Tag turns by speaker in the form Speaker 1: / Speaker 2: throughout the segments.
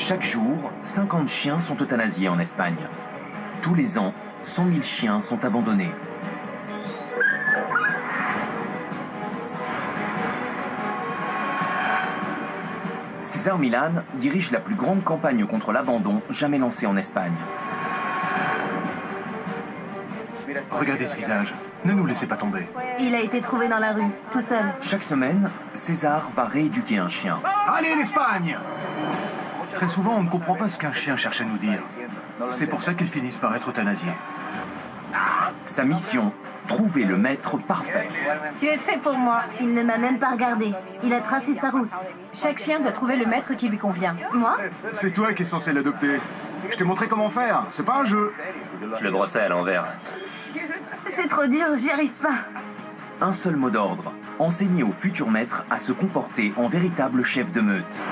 Speaker 1: Chaque jour, 50 chiens sont euthanasiés en Espagne. Tous les ans, 100 000 chiens sont abandonnés. César Millan dirige la plus grande campagne contre l'abandon jamais lancée en Espagne.
Speaker 2: Regardez ce visage. Ne nous laissez pas tomber.
Speaker 3: Il a été trouvé dans la rue, tout seul.
Speaker 1: Chaque semaine, César va rééduquer un chien.
Speaker 2: Allez, l'Espagne! Très souvent, on ne comprend pas ce qu'un chien cherche à nous dire. C'est pour ça qu'ils finissent par être euthanasiés.
Speaker 1: Sa mission, trouver le maître parfait.
Speaker 3: Tu es fait pour moi. Il ne m'a même pas regardé. Il a tracé sa route.
Speaker 4: Chaque chien doit trouver le maître qui lui convient.
Speaker 3: Moi?
Speaker 2: C'est toi qui es censé l'adopter. Je t'ai montré comment faire. C'est pas un jeu.
Speaker 5: Je le brossais à l'envers.
Speaker 3: C'est trop dur, j'y arrive pas.
Speaker 1: Un seul mot d'ordre, enseigner au futur maître à se comporter en véritable chef de meute.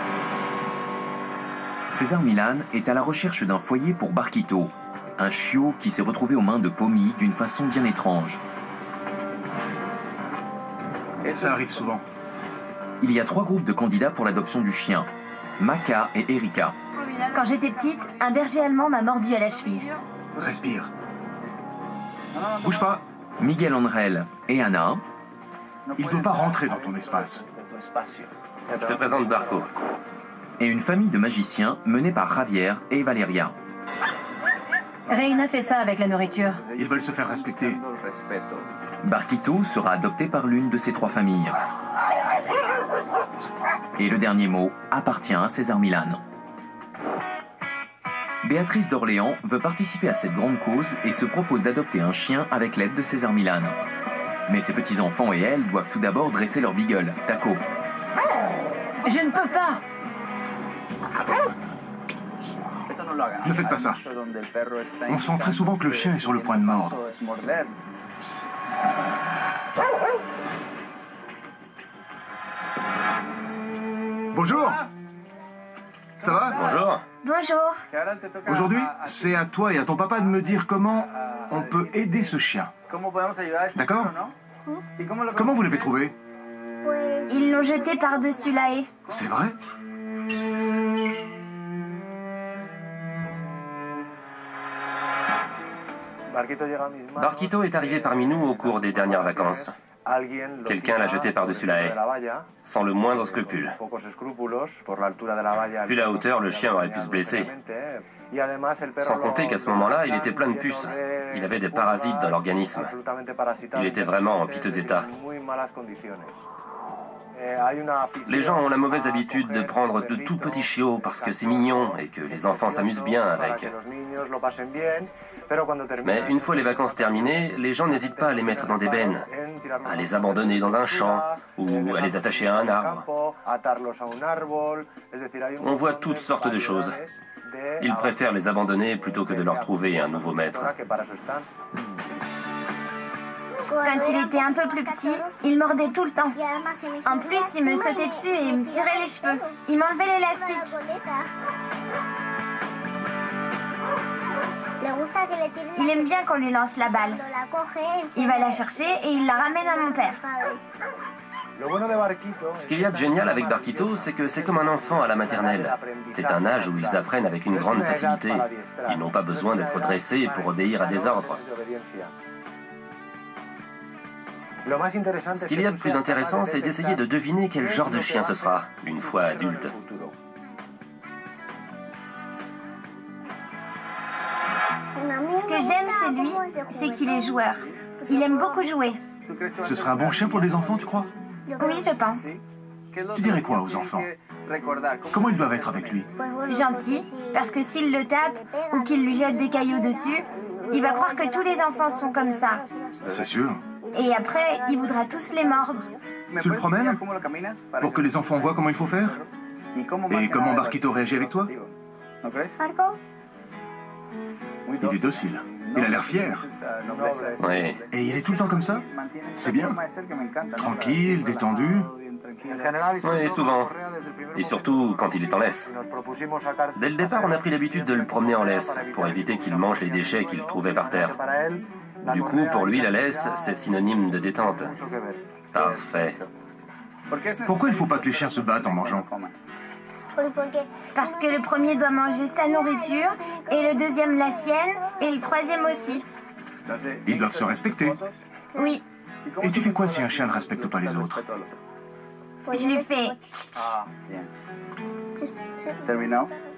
Speaker 1: César Millan est à la recherche d'un foyer pour Barquito, un chiot qui s'est retrouvé aux mains de Pomi d'une façon bien étrange.
Speaker 2: Ça arrive souvent.
Speaker 1: Il y a 3 groupes de candidats pour l'adoption du chien, Maca et Erika.
Speaker 3: Quand j'étais petite, un berger allemand m'a mordu à la cheville.
Speaker 2: Respire. Bouge pas.
Speaker 1: Miguel Angel et Anna.
Speaker 2: Il ne peut pas rentrer dans ton espace.
Speaker 5: Je te présente Barco.
Speaker 1: Et une famille de magiciens menée par Javier et Valeria.
Speaker 4: Reina fait ça avec la nourriture.
Speaker 2: Ils veulent se faire respecter.
Speaker 1: Barquito sera adopté par l'une de ces 3 familles. Et le dernier mot appartient à César Millan. Béatrice d'Orléans veut participer à cette grande cause et se propose d'adopter un chien avec l'aide de César Millan. Mais ses petits-enfants et elle doivent tout d'abord dresser leur beagle, Taco.
Speaker 4: Je ne peux pas.
Speaker 2: Ne faites pas ça. On sent très souvent que le chien est sur le point de mordre. Bonjour. Ça va?
Speaker 5: Bonjour.
Speaker 3: Bonjour.
Speaker 2: Aujourd'hui, c'est à toi et à ton papa de me dire comment on peut aider ce chien. D'accord? Comment vous l'avez trouvé?
Speaker 3: Ils l'ont jeté par-dessus la haie.
Speaker 2: C'est vrai?
Speaker 5: Barquito est arrivé parmi nous au cours des dernières vacances. Quelqu'un l'a jeté par-dessus la haie, sans le moindre scrupule. Vu la hauteur, le chien aurait pu se blesser. Sans compter qu'à ce moment-là, il était plein de puces. Il avait des parasites dans l'organisme. Il était vraiment en piteux état. Les gens ont la mauvaise habitude de prendre de tout petits chiots parce que c'est mignon et que les enfants s'amusent bien avec. Mais une fois les vacances terminées, les gens n'hésitent pas à les mettre dans des bennes, à les abandonner dans un champ ou à les attacher à un arbre. On voit toutes sortes de choses. Ils préfèrent les abandonner plutôt que de leur trouver un nouveau maître.
Speaker 3: Quand il était un peu plus petit, il mordait tout le temps. En plus, il me sautait dessus et me tirait les cheveux. Il m'enlevait l'élastique. Il aime bien qu'on lui lance la balle. Il va la chercher et il la ramène à mon père.
Speaker 5: Ce qu'il y a de génial avec Barquito, c'est que c'est comme un enfant à la maternelle. C'est un âge où ils apprennent avec une grande facilité. Ils n'ont pas besoin d'être dressés pour obéir à des ordres. Ce qu'il y a de plus intéressant, c'est d'essayer de deviner quel genre de chien ce sera, une fois adulte.
Speaker 3: Ce que j'aime chez lui, c'est qu'il est joueur. Il aime beaucoup jouer.
Speaker 2: Ce sera un bon chien pour les enfants, tu crois?
Speaker 3: Oui, je pense.
Speaker 2: Tu dirais quoi aux enfants? Comment ils doivent être avec lui?
Speaker 3: Gentil, parce que s'il le tape ou qu'il lui jette des cailloux dessus, il va croire que tous les enfants sont comme ça.
Speaker 2: C'est sûr.
Speaker 3: Et après, il voudra tous les mordre.
Speaker 2: Tu le promènes? Pour que les enfants voient comment il faut faire? Et comment Barquito réagit avec toi?
Speaker 3: Marco?
Speaker 2: Il est docile. Il a l'air fier.
Speaker 5: Oui.
Speaker 2: Et il est tout le temps comme ça? C'est bien. Tranquille, détendu.
Speaker 5: Oui, souvent. Et surtout quand il est en laisse. Dès le départ, on a pris l'habitude de le promener en laisse, pour éviter qu'il mange les déchets qu'il trouvait par terre. Du coup, pour lui, la laisse, c'est synonyme de détente. Parfait.
Speaker 2: Pourquoi il ne faut pas que les chiens se battent en mangeant?
Speaker 3: Parce que le premier doit manger sa nourriture, et le deuxième la sienne, et le troisième aussi.
Speaker 2: Ils doivent se respecter.
Speaker 3: Oui.
Speaker 2: Et tu fais quoi si un chien ne respecte pas les autres?
Speaker 3: Je lui fais...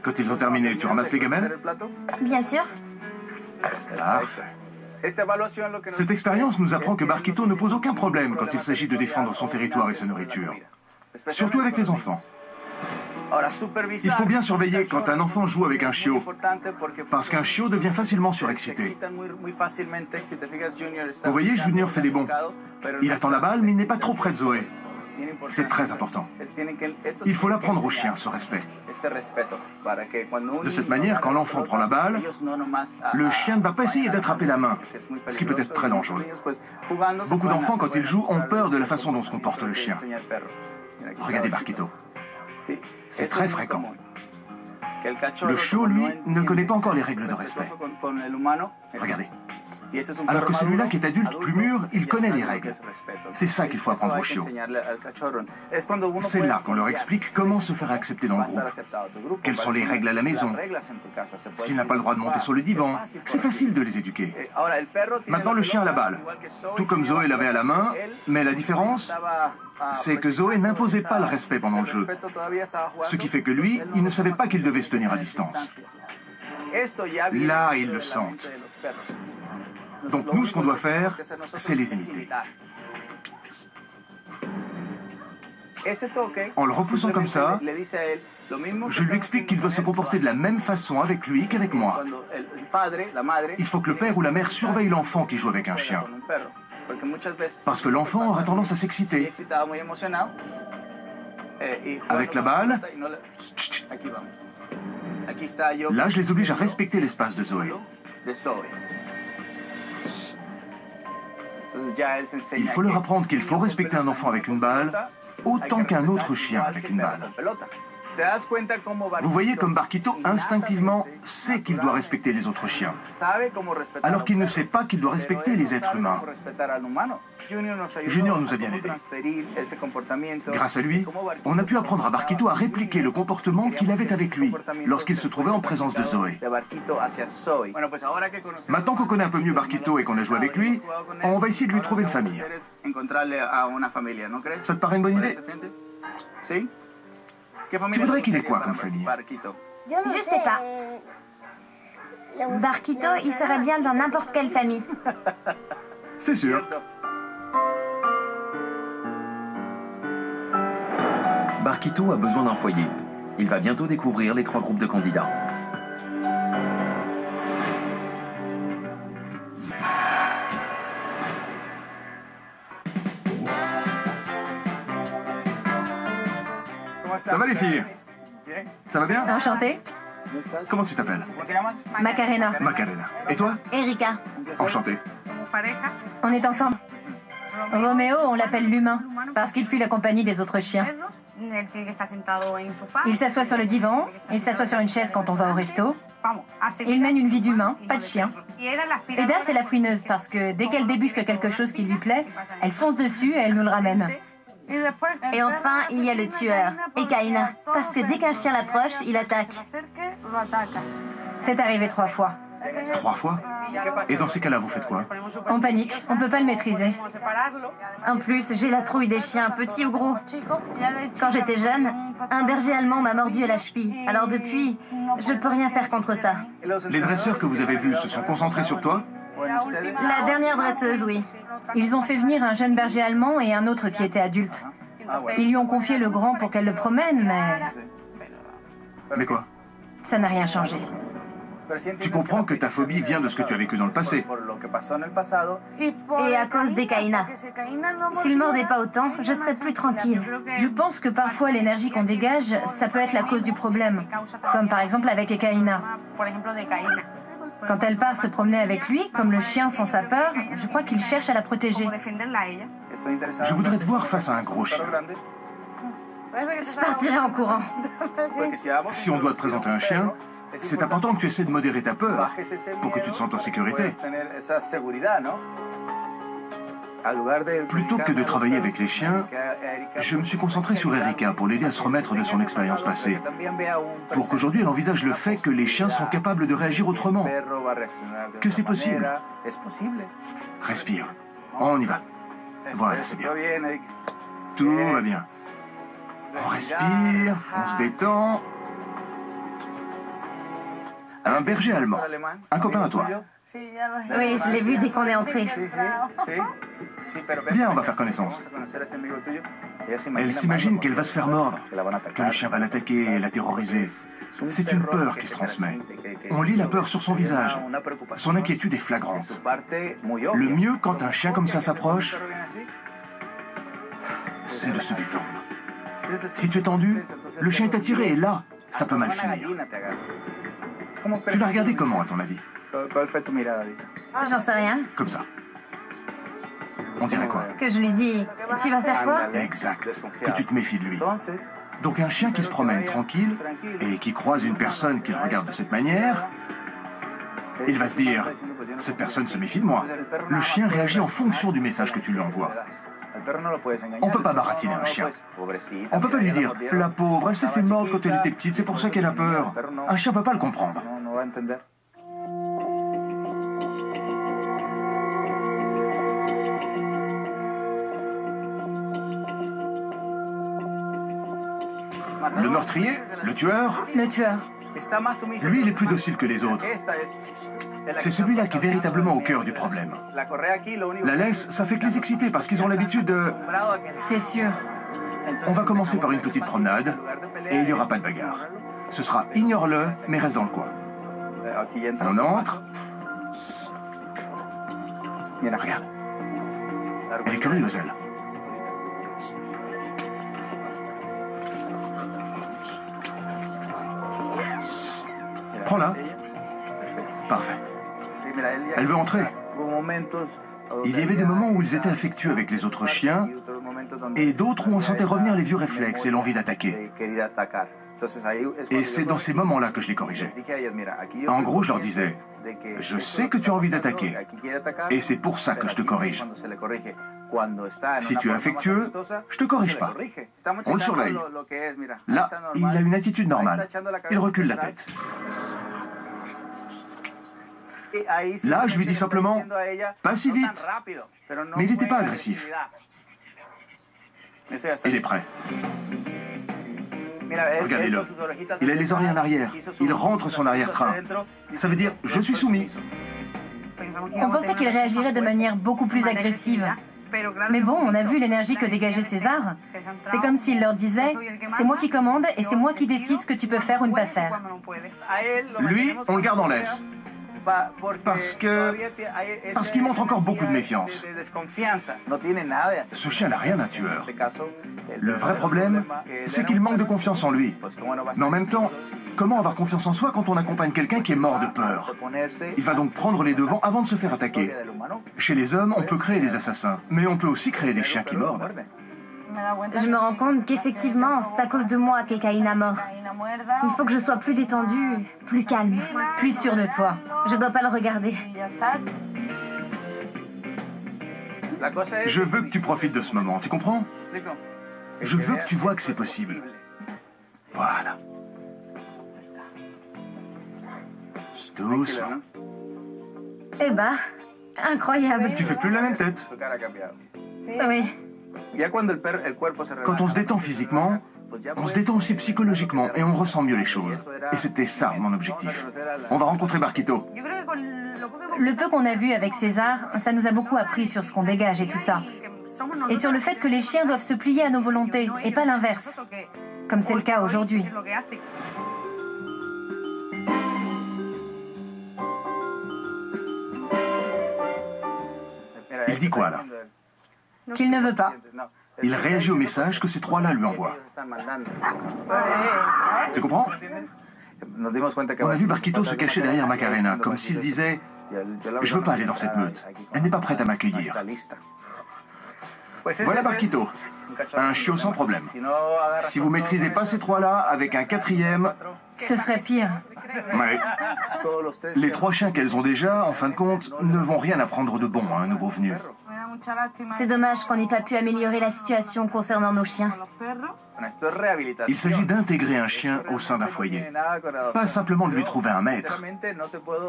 Speaker 2: Quand ils ont terminé, tu ramasses les gamelles?
Speaker 3: Bien sûr.
Speaker 2: Parfait. Cette expérience nous apprend que Barquito ne pose aucun problème quand il s'agit de défendre son territoire et sa nourriture. Surtout avec les enfants. Il faut bien surveiller quand un enfant joue avec un chiot, parce qu'un chiot devient facilement surexcité. Vous voyez, Junior fait des bonds. Il attend la balle, mais il n'est pas trop près de Zoé. C'est très important. Il faut l'apprendre au chien, ce respect. De cette manière, quand l'enfant prend la balle, le chien ne va pas essayer d'attraper la main, ce qui peut être très dangereux. Beaucoup d'enfants, quand ils jouent, ont peur de la façon dont se comporte le chien. Regardez Barquito. C'est très fréquent. Le chiot, lui, ne connaît pas encore les règles de respect. Regardez. Alors que celui-là qui est adulte, plus mûr, il connaît les règles. C'est ça qu'il faut apprendre aux chiots. C'est là qu'on leur explique comment se faire accepter dans le groupe. Quelles sont les règles à la maison. S'il n'a pas le droit de monter sur le divan, c'est facile de les éduquer. Maintenant, le chien a la balle. Tout comme Zoé l'avait à la main, mais la différence, c'est que Zoé n'imposait pas le respect pendant le jeu. Ce qui fait que lui, il ne savait pas qu'il devait se tenir à distance. Là, ils le sentent. Donc nous, ce qu'on doit faire, c'est les imiter. En le repoussant comme ça, je lui explique qu'il doit se comporter de la même façon avec lui qu'avec moi. Il faut que le père ou la mère surveille l'enfant qui joue avec un chien. Parce que l'enfant aura tendance à s'exciter. Avec la balle, là, je les oblige à respecter l'espace de Zoé. Il faut leur apprendre qu'il faut respecter un enfant avec une balle autant qu'un autre chien avec une balle. Vous voyez comme Barquito, instinctivement, sait qu'il doit respecter les autres chiens, alors qu'il ne sait pas qu'il doit respecter les êtres humains. Junior nous a bien aidés. Grâce à lui, on a pu apprendre à Barquito à répliquer le comportement qu'il avait avec lui lorsqu'il se trouvait en présence de Zoé. Maintenant qu'on connaît un peu mieux Barquito et qu'on a joué avec lui, on va essayer de lui trouver une famille. Ça te paraît une bonne idée? Tu voudrais qu'il ait quoi comme famille?
Speaker 3: Je sais pas. Barquito, il serait bien dans n'importe quelle famille.
Speaker 2: C'est sûr.
Speaker 1: Barquito a besoin d'un foyer. Il va bientôt découvrir les 3 groupes de candidats.
Speaker 2: Ça va les filles? Ça va bien?
Speaker 4: Enchantée.
Speaker 2: Comment tu t'appelles?
Speaker 4: Macarena.
Speaker 2: Macarena. Et toi?
Speaker 3: Erika.
Speaker 2: Enchanté.
Speaker 4: On est ensemble. Roméo, on l'appelle l'humain, parce qu'il fuit la compagnie des autres chiens. Il s'assoit sur le divan, il s'assoit sur une chaise quand on va au resto. Il mène une vie d'humain, pas de chien. Eda, c'est la fouineuse, parce que dès qu'elle débusque quelque chose qui lui plaît, elle fonce dessus et elle nous le ramène.
Speaker 3: Et enfin, il y a le tueur, Ekaina. Parce que dès qu'un chien l'approche, il attaque.
Speaker 4: C'est arrivé 3 fois.
Speaker 2: 3 fois? Et dans ces cas-là, vous faites quoi?
Speaker 4: On panique, on peut pas le maîtriser.
Speaker 3: En plus, j'ai la trouille des chiens, petits ou gros. Quand j'étais jeune, un berger allemand m'a mordu à la cheville. Alors depuis, je peux rien faire contre ça.
Speaker 2: Les dresseurs que vous avez vus se sont concentrés sur toi?
Speaker 3: La dernière dresseuse, oui.
Speaker 4: Ils ont fait venir un jeune berger allemand et un autre qui était adulte. Ils lui ont confié le grand pour qu'elle le promène, mais
Speaker 2: Mais quoi?
Speaker 4: ça n'a rien changé.
Speaker 2: Tu comprends que ta phobie vient de ce que tu as vécu dans le passé.
Speaker 3: Et à cause d'Ekaina. S'il mordait pas autant, je serais plus tranquille.
Speaker 4: Je pense que parfois l'énergie qu'on dégage, ça peut être la cause du problème. Comme par exemple avec Ekaina. Quand elle part se promener avec lui, comme le chien sans sa peur, je crois qu'il cherche à la protéger.
Speaker 2: Je voudrais te voir face à un gros chien.
Speaker 3: Je partirai en courant.
Speaker 2: Si on doit te présenter un chien, c'est important que tu essaies de modérer ta peur pour que tu te sentes en sécurité. Plutôt que de travailler avec les chiens, je me suis concentré sur Erika pour l'aider à se remettre de son expérience passée. Pour qu'aujourd'hui elle envisage le fait que les chiens sont capables de réagir autrement. Que c'est possible. Respire. On y va. Voilà, c'est bien. Tout va bien. On respire, on se détend. Un berger allemand. Un copain à toi.
Speaker 3: Oui, je l'ai vu dès qu'on est entré.
Speaker 2: Viens, on va faire connaissance. Elle s'imagine qu'elle va se faire mordre, que le chien va l'attaquer et la terroriser. C'est une peur qui se transmet. On lit la peur sur son visage. Son inquiétude est flagrante. Le mieux quand un chien comme ça s'approche, c'est de se détendre. Si tu es tendu, le chien est attiré et là, ça peut mal finir. Tu l'as regardé comment, à ton avis?
Speaker 3: J'en sais rien.
Speaker 2: Comme ça. On dirait quoi?
Speaker 3: Que je lui dis, tu vas faire quoi?
Speaker 2: Exact. Que tu te méfies de lui. Donc un chien qui se promène tranquille et qui croise une personne qu'il regarde de cette manière, il va se dire, cette personne se méfie de moi. Le chien réagit en fonction du message que tu lui envoies. On ne peut pas baratiner un chien. On ne peut pas lui dire, la pauvre, elle s'est fait mordre quand elle était petite, c'est pour ça qu'elle a peur. Un chien ne peut pas le comprendre. Le meurtrier, le tueur, lui, il est plus docile que les autres. C'est celui-là qui est véritablement au cœur du problème. La laisse, ça fait que les exciter parce qu'ils ont l'habitude de...
Speaker 4: C'est sûr.
Speaker 2: On va commencer par une petite promenade et il n'y aura pas de bagarre. Ce sera ignore-le, mais reste dans le coin. On entre. Regarde. Elle est curieuse, elle. Prends-la. Parfait. Elle veut entrer. Il y avait des moments où ils étaient affectueux avec les autres chiens et d'autres où on sentait revenir les vieux réflexes et l'envie d'attaquer. Et c'est dans ces moments-là que je les corrigeais. En gros, je leur disais, je sais que tu as envie d'attaquer et c'est pour ça que je te corrige. Si tu es affectueux, je te corrige pas. On le surveille. Là, il a une attitude normale. Il recule la tête. Là, je lui dis simplement, pas si vite. Mais il n'était pas agressif. Il est prêt. Regardez-le. Il a les oreilles en arrière. Il rentre son arrière-train. Ça veut dire, je suis soumis.
Speaker 4: On pensait qu'il réagirait de manière beaucoup plus agressive. Mais bon, on a vu l'énergie que dégageait César. C'est comme s'il leur disait, c'est moi qui commande et c'est moi qui décide ce que tu peux faire ou ne pas faire.
Speaker 2: Lui, on le garde en laisse. Parce qu'il montre encore beaucoup de méfiance. Ce chien n'a rien d'un tueur. Le vrai problème, c'est qu'il manque de confiance en lui. Mais en même temps, comment avoir confiance en soi quand on accompagne quelqu'un qui est mort de peur? Il va donc prendre les devants avant de se faire attaquer. Chez les hommes, on peut créer des assassins, mais on peut aussi créer des chiens qui mordent.
Speaker 3: Je me rends compte qu'effectivement, c'est à cause de moi qu'Ekaïna mord. Il faut que je sois plus détendue, plus calme.
Speaker 4: Plus sûre de toi.
Speaker 3: Je dois pas le regarder.
Speaker 2: Je veux que tu profites de ce moment, tu comprends? Je veux que tu vois que c'est possible. Voilà. Doucement.
Speaker 3: Eh ben, incroyable.
Speaker 2: Tu fais plus la même tête.
Speaker 3: Oui.
Speaker 2: Quand on se détend physiquement, on se détend aussi psychologiquement et on ressent mieux les choses. Et c'était ça mon objectif. On va rencontrer Barquito.
Speaker 4: Le peu qu'on a vu avec César, ça nous a beaucoup appris sur ce qu'on dégage et tout ça. Et sur le fait que les chiens doivent se plier à nos volontés et pas l'inverse, comme c'est le cas aujourd'hui.
Speaker 2: Il dit quoi là?
Speaker 4: Qu'il ne veut pas.
Speaker 2: Il réagit au message que ces trois-là lui envoient. Tu comprends? On a vu Barquito se cacher derrière Macarena, comme s'il disait « Je veux pas aller dans cette meute. Elle n'est pas prête à m'accueillir. » Voilà Barquito, un chiot sans problème. Si vous maîtrisez pas ces trois-là, avec un quatrième...
Speaker 4: Ce serait pire.
Speaker 2: Ouais. Les trois chiens qu'elles ont déjà, en fin de compte, ne vont rien apprendre de bon à un nouveau venu.
Speaker 3: C'est dommage qu'on n'ait pas pu améliorer la situation concernant nos chiens.
Speaker 2: Il s'agit d'intégrer un chien au sein d'un foyer, pas simplement de lui trouver un maître.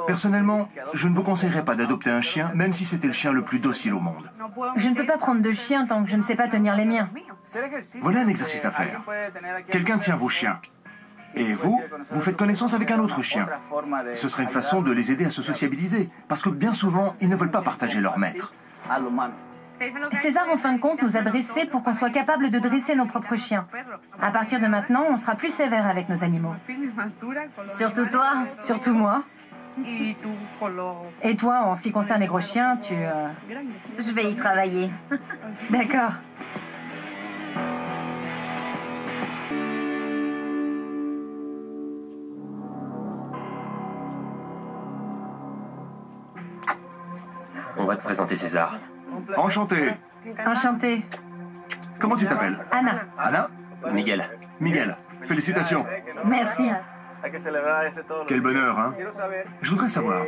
Speaker 2: Personnellement, je ne vous conseillerais pas d'adopter un chien, même si c'était le chien le plus docile au monde.
Speaker 4: Je ne peux pas prendre de chien tant que je ne sais pas tenir les miens.
Speaker 2: Voilà un exercice à faire. Quelqu'un tient vos chiens. Et vous faites connaissance avec un autre chien. Ce serait une façon de les aider à se sociabiliser, parce que bien souvent, ils ne veulent pas partager leur maître.
Speaker 4: César, en fin de compte, nous a dressés pour qu'on soit capable de dresser nos propres chiens. À partir de maintenant, on sera plus sévère avec nos animaux.
Speaker 3: Surtout toi.
Speaker 4: Surtout moi. Et toi, en ce qui concerne les gros chiens, tu...
Speaker 3: Je vais y travailler.
Speaker 4: D'accord.
Speaker 5: On va te présenter César.
Speaker 2: Enchanté.
Speaker 4: Enchantée.
Speaker 2: Comment tu t'appelles?
Speaker 4: Anna.
Speaker 2: Anna?
Speaker 5: Miguel.
Speaker 2: Miguel. Félicitations.
Speaker 4: Merci.
Speaker 2: Quel bonheur, hein? Je voudrais savoir,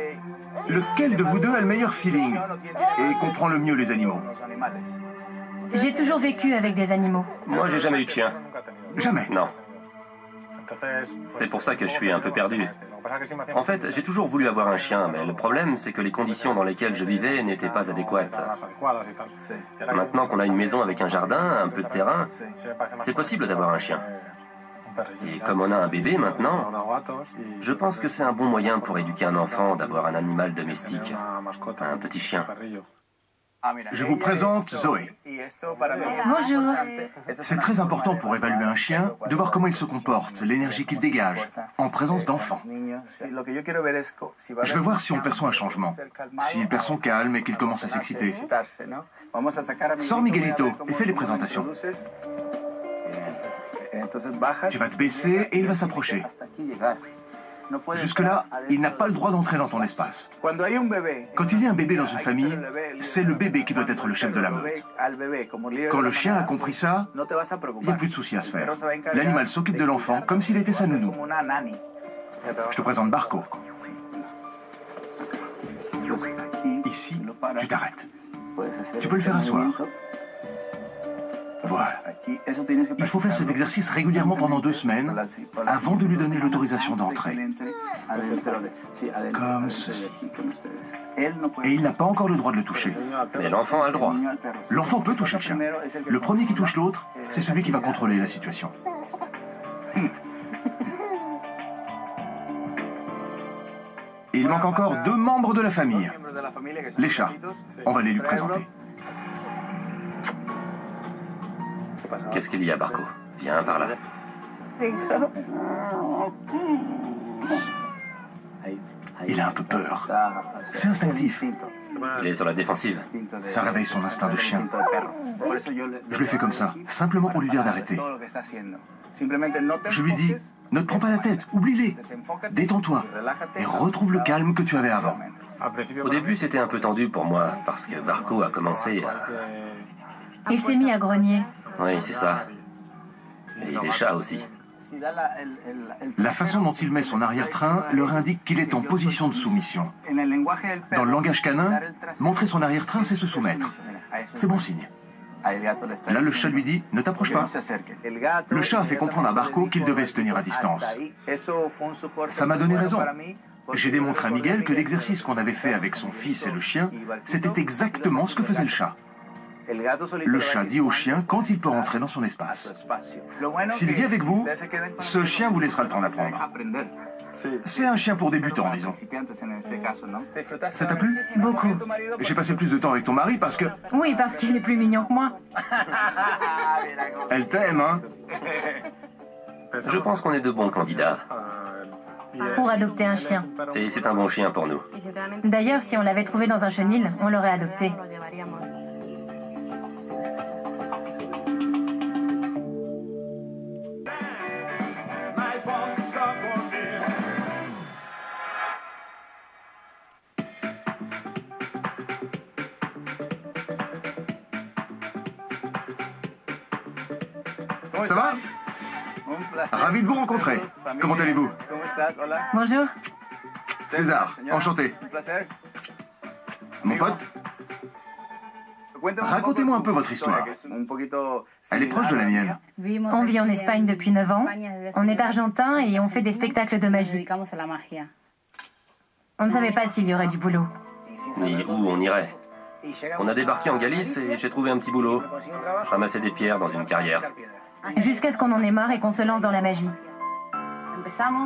Speaker 2: lequel de vous deux a le meilleur feeling et comprend le mieux les animaux?
Speaker 4: J'ai toujours vécu avec des animaux.
Speaker 5: Moi, j'ai jamais eu de chien.
Speaker 2: Jamais.
Speaker 5: Non. C'est pour ça que je suis un peu perdu. En fait, j'ai toujours voulu avoir un chien, mais le problème, c'est que les conditions dans lesquelles je vivais n'étaient pas adéquates. Maintenant qu'on a une maison avec un jardin, un peu de terrain, c'est possible d'avoir un chien. Et comme on a un bébé maintenant, je pense que c'est un bon moyen pour éduquer un enfant d'avoir un animal domestique, un petit chien.
Speaker 2: Je vous présente Zoé.
Speaker 4: Bonjour.
Speaker 2: C'est très important pour évaluer un chien de voir comment il se comporte, l'énergie qu'il dégage, en présence d'enfants. Je veux voir si on perçoit un changement, s'il perd son calme et qu'il commence à s'exciter. Sors Miguelito et fais les présentations. Tu vas te baisser et il va s'approcher. Jusque-là, il n'a pas le droit d'entrer dans ton espace. Quand il y a un bébé dans une famille, c'est le bébé qui doit être le chef de la meute. Quand le chien a compris ça, il n'y a plus de soucis à se faire. L'animal s'occupe de l'enfant comme s'il était sa nounou. Je te présente Barco. Ici, tu t'arrêtes. Tu peux le faire asseoir. Voilà. Il faut faire cet exercice régulièrement pendant 2 semaines avant de lui donner l'autorisation d'entrer. Comme ceci. Et il n'a pas encore le droit de le toucher.
Speaker 5: Mais l'enfant a le droit.
Speaker 2: L'enfant peut toucher le chien. Le premier qui touche l'autre, c'est celui qui va contrôler la situation. Il manque encore 2 membres de la famille. Les chats. On va les lui présenter.
Speaker 5: Qu'est-ce qu'il y a, Barco? Viens par là.
Speaker 2: Il a un peu peur. C'est instinctif.
Speaker 5: Il est sur la défensive.
Speaker 2: Ça réveille son instinct de chien. Je le fais comme ça, simplement pour lui dire d'arrêter. Je lui dis, ne te prends pas la tête, oublie-les. Détends-toi et retrouve le calme que tu avais avant.
Speaker 5: Au début, c'était un peu tendu pour moi, parce que Barco a commencé à...
Speaker 4: Il s'est mis à grogner.
Speaker 5: Oui, c'est ça. Et les chats aussi.
Speaker 2: La façon dont il met son arrière-train leur indique qu'il est en position de soumission. Dans le langage canin, montrer son arrière-train, c'est se soumettre. C'est bon signe. Là, le chat lui dit « Ne t'approche pas ». Le chat a fait comprendre à Barco qu'il devait se tenir à distance. Ça m'a donné raison. J'ai démontré à Miguel que l'exercice qu'on avait fait avec son fils et le chien, c'était exactement ce que faisait le chat. Le chat dit au chien quand il peut rentrer dans son espace. S'il vit avec vous, ce chien vous laissera le temps d'apprendre. C'est un chien pour débutants, disons. Ça t'a plu?
Speaker 4: Beaucoup.
Speaker 2: J'ai passé plus de temps avec ton mari parce que...
Speaker 4: Oui, parce qu'il est plus mignon que moi.
Speaker 2: Elle t'aime, hein?
Speaker 5: Je pense qu'on est de bons candidats.
Speaker 4: Pour adopter un chien.
Speaker 5: Et c'est un bon chien pour nous.
Speaker 4: D'ailleurs, si on l'avait trouvé dans un chenil, on l'aurait adopté.
Speaker 2: Ça va? Ravi de vous rencontrer. Comment allez-vous?
Speaker 4: Bonjour.
Speaker 2: « César, enchanté. Mon pote? Racontez-moi un peu votre histoire. Elle est proche de la mienne.
Speaker 4: On vit en Espagne depuis 9 ans. On est argentin et on fait des spectacles de magie. On ne savait pas s'il y aurait du boulot.
Speaker 5: Ni où on irait. On a débarqué en Galice et j'ai trouvé un petit boulot. Je ramassais des pierres dans une carrière.
Speaker 4: Jusqu'à ce qu'on en ait marre et qu'on se lance dans la magie.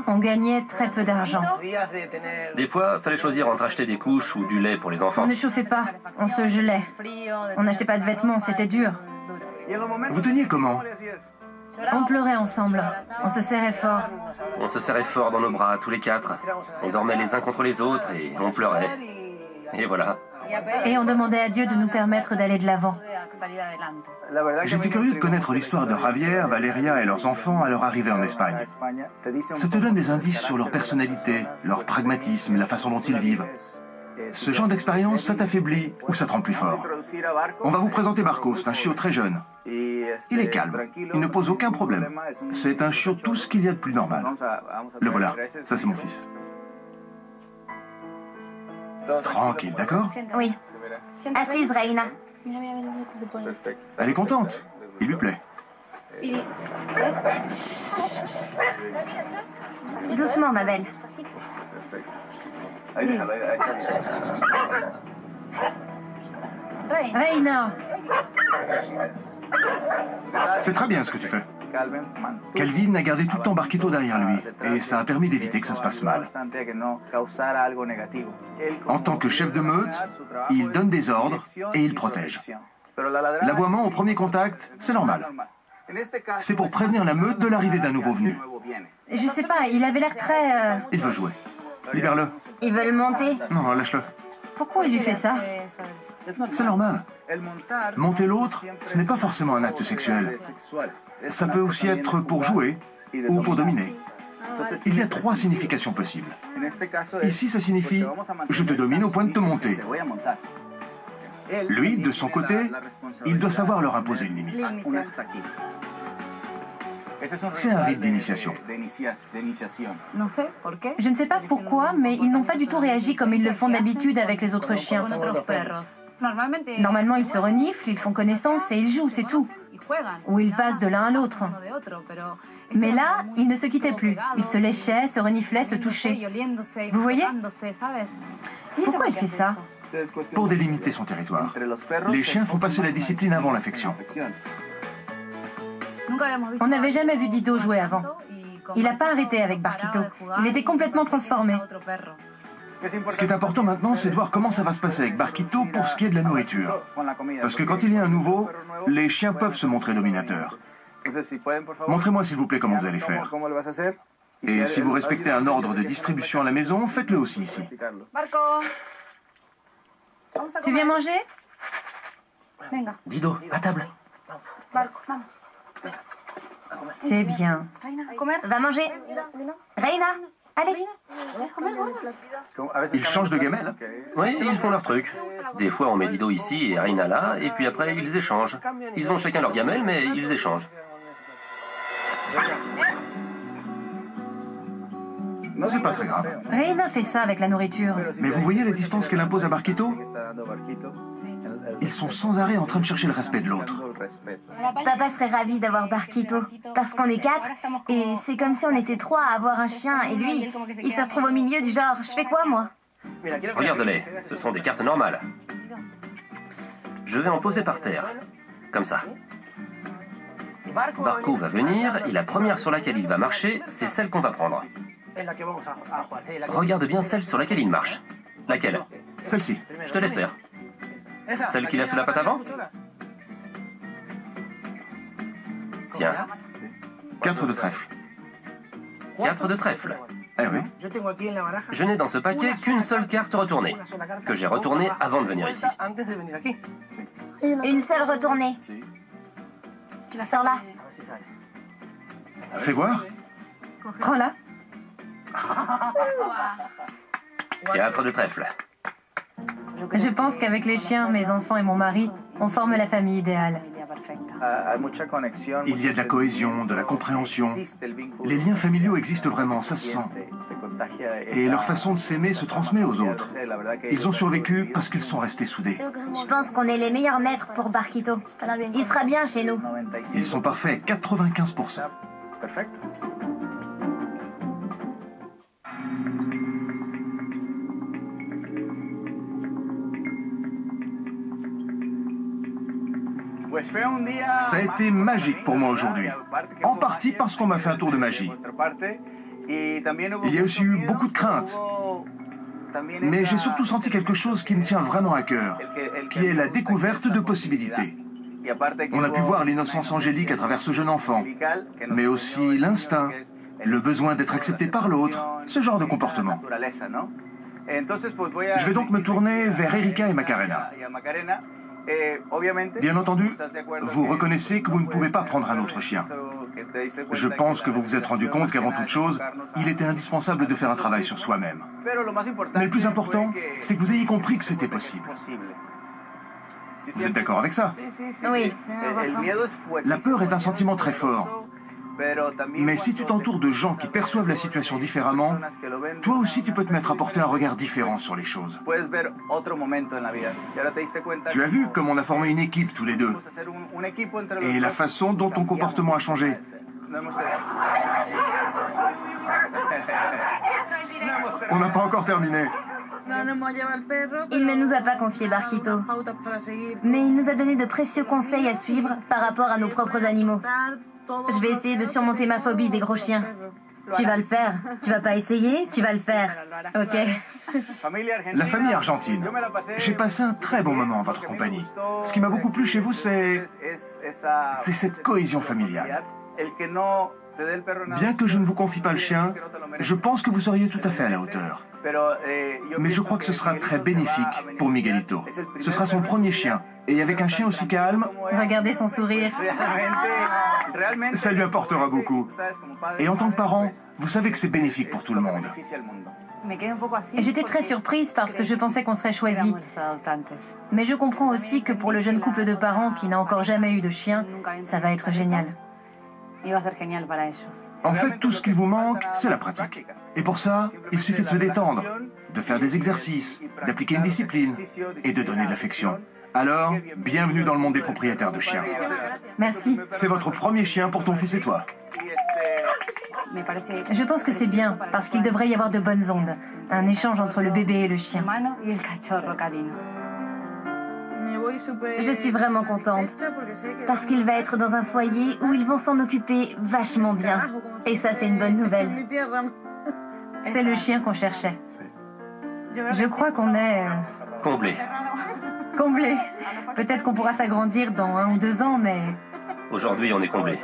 Speaker 4: On gagnait très peu d'argent.
Speaker 5: Des fois, fallait choisir entre acheter des couches ou du lait pour les enfants.
Speaker 4: On ne chauffait pas, on se gelait. On n'achetait pas de vêtements, c'était dur.
Speaker 2: Vous teniez comment?
Speaker 4: On pleurait ensemble, on se serrait fort.
Speaker 5: On se serrait fort dans nos bras, tous les quatre. On dormait les uns contre les autres et on pleurait. Et voilà.
Speaker 4: Et on demandait à Dieu de nous permettre d'aller de l'avant.
Speaker 2: J'étais curieux de connaître l'histoire de Javier, Valeria et leurs enfants à leur arrivée en Espagne. Ça te donne des indices sur leur personnalité, leur pragmatisme, la façon dont ils vivent. Ce genre d'expérience, ça t'affaiblit ou ça te rend plus fort. On va vous présenter Marco, c'est un chiot très jeune. Il est calme, il ne pose aucun problème. C'est un chiot tout ce qu'il y a de plus normal. Le voilà, ça c'est mon fils. Tranquille, d'accord?
Speaker 3: Oui. Assise, Reina.
Speaker 2: Elle est contente, il lui plaît.
Speaker 3: Doucement, ma belle.
Speaker 4: Reina,
Speaker 2: C'est très bien ce que tu fais. Calvin a gardé tout le temps Barquito derrière lui, et ça a permis d'éviter que ça se passe mal. En tant que chef de meute, il donne des ordres et il protège. L'aboiement au premier contact, c'est normal. C'est pour prévenir la meute de l'arrivée d'un nouveau venu.
Speaker 4: je sais pas, il avait l'air très...
Speaker 2: Il veut jouer. Libère-le.
Speaker 3: Ils veulent monter.
Speaker 2: Non, lâche-le.
Speaker 4: Pourquoi il lui fait ça?
Speaker 2: C'est normal. Monter l'autre, ce n'est pas forcément un acte sexuel. Ça peut aussi être pour jouer ou pour dominer. Il y a 3 significations possibles. Ici, ça signifie « je te domine au point de te monter ». Lui, de son côté, il doit savoir leur imposer une limite. C'est un rite d'initiation.
Speaker 4: Je ne sais pas pourquoi, mais ils n'ont pas du tout réagi comme ils le font d'habitude avec les autres chiens. Normalement, ils se reniflent, ils font connaissance et ils jouent, c'est tout. Ou ils passent de l'un à l'autre. Mais là, ils ne se quittaient plus. Ils se léchaient, se reniflaient, se touchaient. Vous voyez? Pourquoi il fait ça?
Speaker 2: Pour délimiter son territoire. Les chiens font passer la discipline avant l'affection.
Speaker 4: On n'avait jamais vu Dido jouer avant. Il n'a pas arrêté avec Barquito. Il était complètement transformé.
Speaker 2: Ce qui est important maintenant, c'est de voir comment ça va se passer avec Barquito pour ce qui est de la nourriture. Parce que quand il y a un nouveau, les chiens peuvent se montrer dominateurs. Montrez-moi s'il vous plaît comment vous allez faire. Et si vous respectez un ordre de distribution à la maison, faites-le aussi ici.
Speaker 4: Tu viens manger?
Speaker 5: Dido, à table.
Speaker 4: C'est bien.
Speaker 3: Va manger. Reina, allez.
Speaker 2: Ils changent de gamelle.
Speaker 5: Oui, ils font leur truc. Des fois, on met Dido ici et Reina là, et puis après, ils échangent. Ils ont chacun leur gamelle, mais ils échangent.
Speaker 2: C'est pas très grave.
Speaker 4: Reina fait ça avec la nourriture.
Speaker 2: Mais vous voyez la distance qu'elle impose à Barquito? Ils sont sans arrêt en train de chercher le respect de l'autre.
Speaker 3: Papa serait ravi d'avoir Barquito. Parce qu'on est 4, et c'est comme si on était 3 à avoir un chien, et lui, il se retrouve au milieu du genre, je fais quoi, moi?
Speaker 5: Regarde-les, ce sont des cartes normales. Je vais en poser par terre, comme ça. Barco va venir, et la première sur laquelle il va marcher, c'est celle qu'on va prendre. Regarde bien celle sur laquelle il marche. Laquelle?
Speaker 2: Celle-ci.
Speaker 5: Je te laisse faire. Celle qu'il a sous la patte avant? Tiens,
Speaker 2: 4 de trèfle.
Speaker 5: 4 de trèfle.
Speaker 2: Eh oui.
Speaker 5: Je n'ai dans ce paquet qu'une seule carte retournée, que j'ai retournée avant de venir ici.
Speaker 3: Une seule retournée. Sors-la.
Speaker 2: Fais voir.
Speaker 4: Prends-la.
Speaker 5: 4 de trèfle.
Speaker 4: Je pense qu'avec les chiens, mes enfants et mon mari, on forme la famille idéale.
Speaker 2: Il y a de la cohésion, de la compréhension. Les liens familiaux existent vraiment, ça se sent. Et leur façon de s'aimer se transmet aux autres. Ils ont survécu parce qu'ils sont restés soudés.
Speaker 3: Je pense qu'on est les meilleurs maîtres pour Barquito. Il sera bien chez nous.
Speaker 2: Ils sont parfaits, 95%. Ça a été magique pour moi aujourd'hui. En partie parce qu'on m'a fait un tour de magie. Il y a aussi eu beaucoup de craintes. Mais j'ai surtout senti quelque chose qui me tient vraiment à cœur, qui est la découverte de possibilités. On a pu voir l'innocence angélique à travers ce jeune enfant, mais aussi l'instinct, le besoin d'être accepté par l'autre, ce genre de comportement. Je vais donc me tourner vers Erika et Macarena. Bien entendu, vous reconnaissez que vous ne pouvez pas prendre un autre chien. Je pense que vous vous êtes rendu compte qu'avant toute chose, il était indispensable de faire un travail sur soi-même. Mais le plus important, c'est que vous ayez compris que c'était possible. Vous êtes d'accord avec ça?
Speaker 3: Oui.
Speaker 2: La peur est un sentiment très fort. Mais si tu t'entoures de gens qui perçoivent la situation différemment, toi aussi tu peux te mettre à porter un regard différent sur les choses. Tu as vu comme on a formé une équipe tous les deux. Et la façon dont ton comportement a changé. On n'a pas encore terminé.
Speaker 3: Il ne nous a pas confié Barquito, mais il nous a donné de précieux conseils à suivre par rapport à nos propres animaux. Je vais essayer de surmonter ma phobie des gros chiens. Tu vas le faire. Tu vas pas essayer, tu vas le faire. Ok?
Speaker 2: La famille argentine. J'ai passé un très bon moment en votre compagnie. Ce qui m'a beaucoup plu chez vous, c'est cette cohésion familiale. Bien que je ne vous confie pas le chien, je pense que vous seriez tout à fait à la hauteur. Mais je crois que ce sera très bénéfique pour Miguelito. Ce sera son premier chien. Et avec un chien aussi calme...
Speaker 4: Regardez son sourire.
Speaker 2: Ça lui apportera beaucoup. Et en tant que parent, vous savez que c'est bénéfique pour tout le monde.
Speaker 4: J'étais très surprise parce que je pensais qu'on serait choisis. Mais je comprends aussi que pour le jeune couple de parents qui n'a encore jamais eu de chien, ça va être génial.
Speaker 2: En fait, tout ce qu'il vous manque, c'est la pratique. Et pour ça, il suffit de se détendre, de faire des exercices, d'appliquer une discipline et de donner de l'affection. Alors, bienvenue dans le monde des propriétaires de chiens.
Speaker 4: Merci.
Speaker 2: C'est votre premier chien pour ton fils et toi.
Speaker 4: Je pense que c'est bien, parce qu'il devrait y avoir de bonnes ondes. Un échange entre le bébé et le chien.
Speaker 3: Je suis vraiment contente, parce qu'il va être dans un foyer où ils vont s'en occuper vachement bien. Et ça, c'est une bonne nouvelle.
Speaker 4: C'est le chien qu'on cherchait. Je crois qu'on est...
Speaker 5: Comblé.
Speaker 4: comblé. Peut-être qu'on pourra s'agrandir dans 1 ou 2 ans, mais...
Speaker 5: Aujourd'hui, on est comblé.